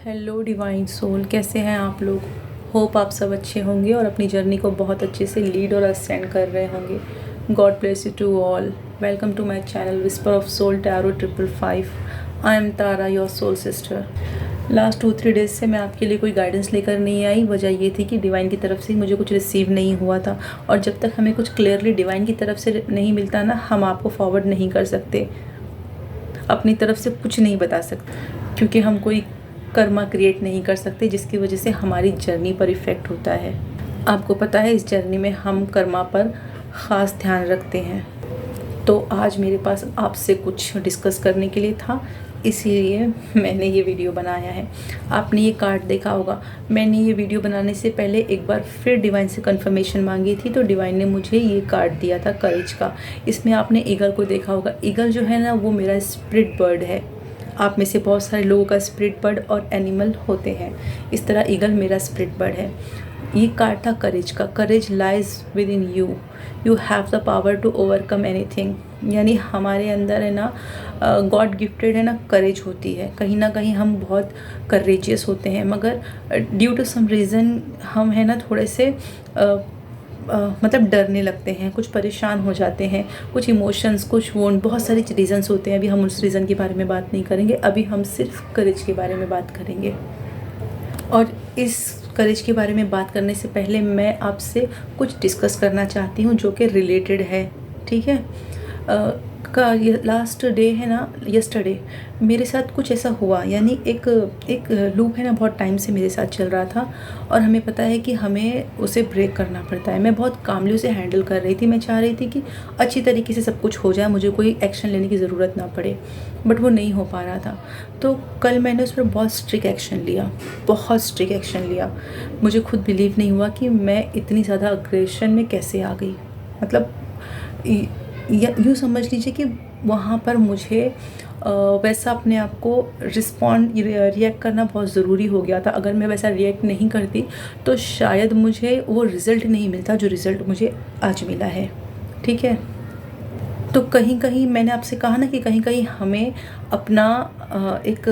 Hello divine soul, कैसे हैं आप लोग। होप आप सब अच्छे होंगे और अपनी जर्नी को बहुत अच्छे से लीड और असेंड कर रहे होंगे। God bless you to all. Welcome to my channel Whisper of Soul Tarot 555। I am Tara, your soul sister. Last 2-3 days से मैं आपके लिए कोई गाइडेंस लेकर नहीं आई। वजह ये थी कि डिवाइन की तरफ से मुझे कुछ रिसीव नहीं हुआ था, और जब तक हमें कुछ क्लियरली डिवाइन की तरफ से नहीं मिलता ना, हम आपको फॉरवर्ड नहीं कर सकते, अपनी तरफ से कुछ नहीं बता सकते, क्योंकि हम कोई कर्मा क्रिएट नहीं कर सकते जिसकी वजह से हमारी जर्नी पर इफ़ेक्ट होता है। आपको पता है, इस जर्नी में हम कर्मा पर ख़ास ध्यान रखते हैं। तो आज मेरे पास आपसे कुछ डिस्कस करने के लिए था, इसीलिए मैंने ये वीडियो बनाया है। आपने ये कार्ड देखा होगा। मैंने ये वीडियो बनाने से पहले एक बार फिर डिवाइन से कंफर्मेशन मांगी थी, तो डिवाइन ने मुझे ये कार्ड दिया था करेज का। इसमें आपने ईगल को देखा होगा। ईगल जो है ना, वो मेरा स्पिरिट बर्ड है। आप में से बहुत सारे लोगों का स्पिरिट बर्ड और एनिमल होते हैं, इस तरह ईगल मेरा स्पिरिट बर्ड है। ये कार्ड था करेज का। Courage lies within you, you have the power to overcome anything. यानी हमारे अंदर है ना, गॉड गिफ्टेड है ना, करेज होती है। कहीं ना कहीं हम बहुत करेजियस होते हैं, मगर ड्यू टू सम रीज़न हम है ना थोड़े से मतलब डरने लगते हैं, कुछ परेशान हो जाते हैं, कुछ इमोशंस, कुछ वोंट, बहुत सारे रीज़न्स होते हैं। अभी हम उस रीज़न के बारे में बात नहीं करेंगे, अभी हम सिर्फ करेज के बारे में बात करेंगे। और इस करेज के बारे में बात करने से पहले मैं आपसे कुछ डिस्कस करना चाहती हूँ जो कि रिलेटेड है, ठीक है। का ये लास्ट डे है ना, यस्टरडे मेरे साथ कुछ ऐसा हुआ। यानी एक लूप है ना, बहुत टाइम से मेरे साथ चल रहा था, और हमें पता है कि हमें उसे ब्रेक करना पड़ता है। मैं बहुत कामली उसे हैंडल कर रही थी। मैं चाह रही थी कि अच्छी तरीके से सब कुछ हो जाए, मुझे कोई एक्शन लेने की ज़रूरत ना पड़े, बट वो नहीं हो पा रहा था। तो कल मैंने उस पर बहुत स्ट्रिक्ट एक्शन लिया, बहुत स्ट्रिक्ट एक्शन लिया। मुझे खुद बिलीव नहीं हुआ कि मैं इतनी ज़्यादा अग्रेशन में कैसे आ गई। मतलब यूँ समझ लीजिए कि वहाँ पर मुझे वैसा अपने आप को रिएक्ट करना बहुत ज़रूरी हो गया था। अगर मैं वैसा रिएक्ट नहीं करती तो शायद मुझे वो रिज़ल्ट नहीं मिलता जो रिज़ल्ट मुझे आज मिला है, ठीक है। तो कहीं कहीं मैंने आपसे कहा ना कि कहीं कहीं हमें अपना एक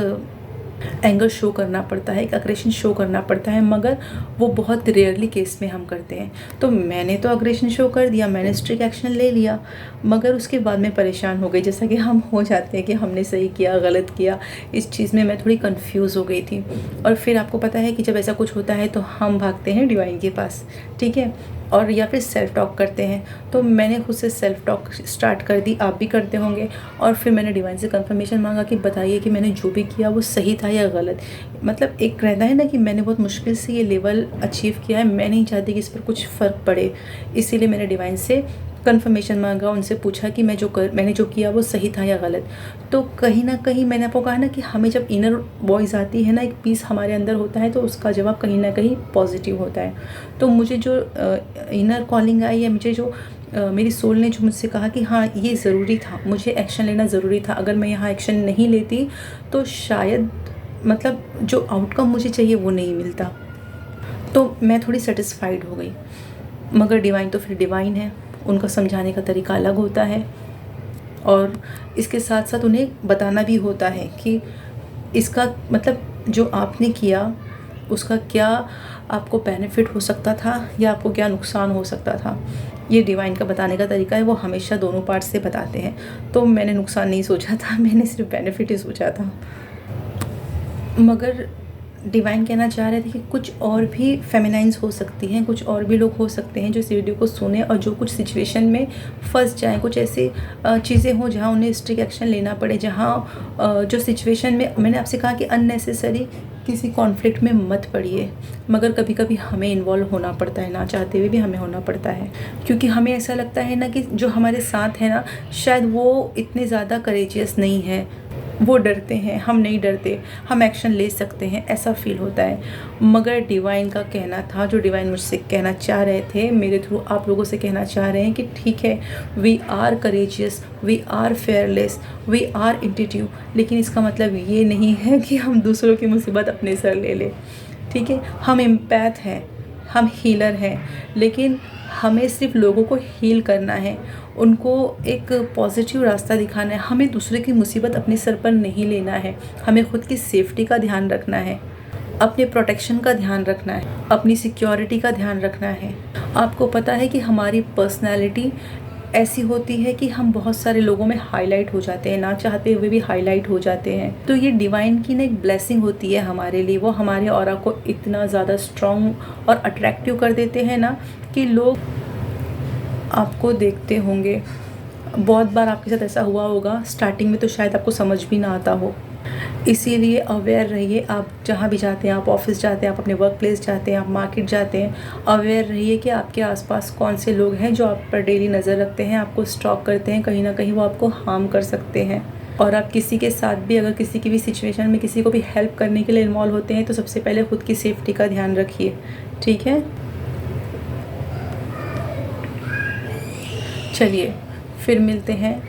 एंगर शो करना पड़ता है, एक अग्रेशन शो करना पड़ता है, मगर वो बहुत रेयरली केस में हम करते हैं। तो मैंने तो अग्रेशन शो कर दिया, मैंने स्ट्रिक्ट एक्शन ले लिया, मगर उसके बाद मैं परेशान हो गई। जैसा कि हम हो जाते हैं कि हमने सही किया गलत किया, इस चीज़ में मैं थोड़ी कंफ्यूज हो गई थी। और फिर आपको पता है कि जब ऐसा कुछ होता है तो हम भागते हैं डिवाइन के पास, ठीक है, और या फिर सेल्फ टॉक करते हैं। तो मैंने खुद से सेल्फ टॉक स्टार्ट कर दी, आप भी करते होंगे। और फिर मैंने डिवाइन से कंफर्मेशन मांगा कि बताइए कि मैंने जो भी किया वो सही था या गलत। मतलब एक रहता है ना कि मैंने बहुत मुश्किल से ये लेवल अचीव किया है, मैं नहीं चाहती कि इस पर कुछ फ़र्क पड़े, इसीलिए मैंने डिवाइन से कंफर्मेशन मांगा, उनसे पूछा कि मैंने जो किया वो सही था या गलत। तो कहीं ना कहीं मैंने आपको कहा ना कि हमें जब इनर वॉइस आती है ना, एक पीस हमारे अंदर होता है, तो उसका जवाब कहीं ना कहीं पॉजिटिव होता है। तो मुझे जो इनर कॉलिंग आई है, मुझे जो मेरी सोल ने जो मुझसे कहा कि हाँ ये ज़रूरी था, मुझे एक्शन लेना ज़रूरी था, अगर मैं यहाँ एक्शन नहीं लेती तो शायद मतलब जो आउटकम मुझे चाहिए वो नहीं मिलता। तो मैं थोड़ी सेटिस्फाइड हो गई। मगर डिवाइन तो फिर डिवाइन है, उनका समझाने का तरीका अलग होता है, और इसके साथ साथ उन्हें बताना भी होता है कि इसका मतलब जो आपने किया उसका क्या आपको बेनिफिट हो सकता था या आपको क्या नुकसान हो सकता था। ये डिवाइन का बताने का तरीका है, वो हमेशा दोनों पार्ट से बताते हैं। तो मैंने नुकसान नहीं सोचा था, मैंने सिर्फ बेनिफिट ही सोचा था। मगर डिवाइन कहना चाह रहे थे कि कुछ और भी फेमिनाइंस हो सकती हैं, कुछ और भी लोग हो सकते हैं जो इस वीडियो को सुने और जो कुछ सिचुएशन में फंस जाएं, कुछ ऐसी चीज़ें हों जहां उन्हें स्ट्रिक्ट एक्शन लेना पड़े, जहां जो सिचुएशन में मैंने आपसे कहा कि अननेसेसरी किसी कॉन्फ्लिक्ट में मत पड़िए, मगर कभी कभी हमें इन्वॉल्व होना पड़ता है, ना चाहते हुए भी हमें होना पड़ता है, क्योंकि हमें ऐसा लगता है ना कि जो हमारे साथ है ना, शायद वो इतने ज़्यादा करेजियस नहीं है, वो डरते हैं, हम नहीं डरते, हम एक्शन ले सकते हैं, ऐसा फील होता है। मगर डिवाइन का कहना था, जो डिवाइन मुझसे कहना चाह रहे थे, मेरे थ्रू आप लोगों से कहना चाह रहे हैं कि ठीक है, we are courageous, we are fearless, we are intuitive, लेकिन इसका मतलब ये नहीं है कि हम दूसरों की मुसीबत अपने सर ले लें, ठीक है। हम एम्पैथ हैं, हम हीलर हैं, लेकिन हमें सिर्फ लोगों को हील करना है, उनको एक पॉजिटिव रास्ता दिखाना है। हमें दूसरे की मुसीबत अपने सर पर नहीं लेना है, हमें खुद की सेफ्टी का ध्यान रखना है। अपने प्रोटेक्शन का ध्यान रखना है, अपनी सिक्योरिटी का ध्यान रखना है। आपको पता है कि हमारी पर्सनैलिटी ऐसी होती है कि हम बहुत सारे लोगों में हाईलाइट हो जाते हैं, ना चाहते हुए भी हाईलाइट हो जाते हैं। तो ये डिवाइन की ना एक ब्लेसिंग होती है हमारे लिए। वो हमारे ऑरा को इतना ज़्यादा स्ट्रॉन्ग और अट्रैक्टिव कर देते हैं ना कि लोग आपको देखते होंगे। बहुत बार आपके साथ ऐसा हुआ होगा, स्टार्टिंग में तो शायद आपको समझ भी ना आता हो। इसीलिए अवेयर रहिए। आप जहाँ भी जाते हैं, आप ऑफिस जाते हैं, आप अपने वर्क प्लेस जाते हैं, आप मार्केट जाते हैं, अवेयर रहिए कि आपके आसपास कौन से लोग हैं जो आप पर डेली नज़र रखते हैं, आपको स्टॉक करते हैं। कहीं ना कहीं वो आपको हार्म कर सकते हैं। और आप किसी के साथ भी, अगर किसी की भी सिचुएशन में किसी को भी हेल्प करने के लिए इन्वॉल्व होते हैं, तो सबसे पहले खुद की सेफ्टी का ध्यान रखिए, ठीक है। चलिए फिर मिलते हैं।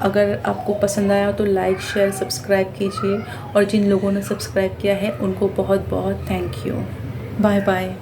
अगर आपको पसंद आया तो लाइक, शेयर, सब्सक्राइब कीजिए। और जिन लोगों ने सब्सक्राइब किया है उनको बहुत बहुत थैंक यू। Bye bye.